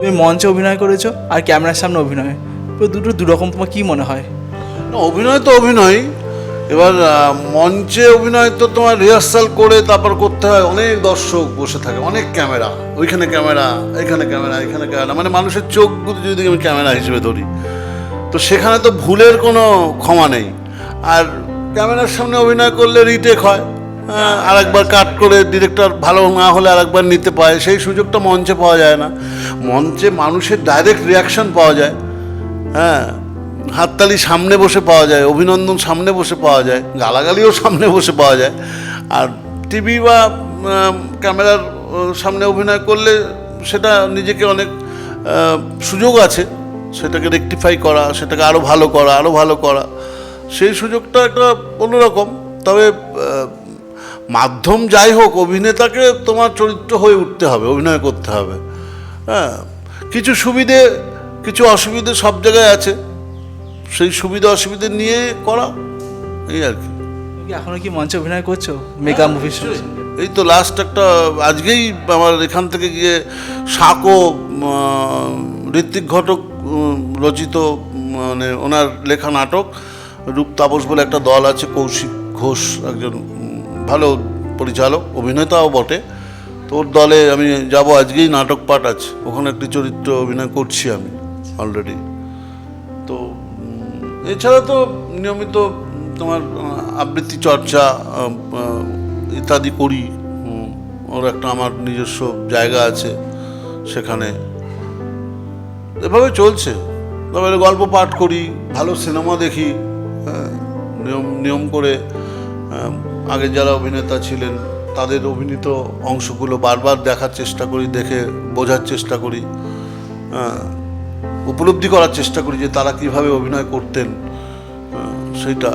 তুমি মঞ্চে অভিনয় করেছো আর ক্যামেরার সামনে অভিনয়, তো দুটো দুরকম, তোমার কী মনে হয়? না, অভিনয় তো অভিনয়। এবার মঞ্চে অভিনয় তো তোমার রিহার্সাল করে তারপর করতে হয়, অনেক দর্শক বসে থাকে, অনেক ক্যামেরা, ওইখানে ক্যামেরা, এখানে ক্যামেরা, এখানে ক্যামেরা, মানে মানুষের চোখগুলো যদি আমি ক্যামেরা হিসেবে ধরি, তো সেখানে তো ভুলের কোনো ক্ষমা নেই। আর ক্যামেরার সামনে অভিনয় করলে রিটেক হয়, আর একবার কাট করে ডিরেক্টর ভালো না হলে আরেকবার নিতে পায়, সেই সুযোগটা মঞ্চে পাওয়া যায় না। মঞ্চে মানুষের ডাইরেক্ট রিয়াকশন পাওয়া যায়, হ্যাঁ, হাততালি সামনে বসে পাওয়া যায়, অভিনন্দন সামনে বসে পাওয়া যায়, গালাগালিও সামনে বসে পাওয়া যায়। আর টিভি বা ক্যামেরার সামনে অভিনয় করলে সেটা নিজেকে অনেক সুযোগ আছে, সেটাকে রেকটিফাই করা, সেটাকে আরও ভালো করা, আরও ভালো করা, সেই সুযোগটা একটা অন্যরকম। তবে মাধ্যম যাই হোক, অভিনেতাকে তোমার চরিত্র হয়ে উঠতে হবে, অভিনয় করতে হবে। হ্যাঁ, কিছু সুবিধে কিছু অসুবিধে সব জায়গায় আছে, সেই সুবিধা অসুবিধে নিয়ে করা, এই আর কি। তুমি কি এখনো কি মঞ্চে অভিনয় করছো মেগা মুভির সঙ্গে? এই তো লাস্ট একটা, আজকেই আমার এখান থেকে গিয়ে সাঁকো, ঋত্বিক ঘটক রচিত, মানে ওনার লেখা নাটক, রূপ তাপস বলে একটা দল আছে, কৌশিক ঘোষ একজন ভালো পরিচালক, অভিনেতাও বটে, তো ওর দলে আমি যাব, আজকেই নাটক পাঠ আছে, ওখানে একটি চরিত্র অভিনয় করছি আমি অলরেডি। তো এছাড়া তো নিয়মিত তোমার আবৃত্তি চর্চা ইত্যাদি করি। ওর একটা আমার নিজস্ব জায়গা আছে, সেখানে এভাবে চলছে। তারপরে গল্প পাঠ করি, ভালো সিনেমা দেখি, নিয়ম করে আগে যারা অভিনেতা ছিলেন তাদের অভিনীত অংশগুলো বারবার দেখার চেষ্টা করি, দেখে বোঝার চেষ্টা করি, উপলব্ধি করার চেষ্টা করি যে তারা কীভাবে অভিনয় করতেন, সেইটা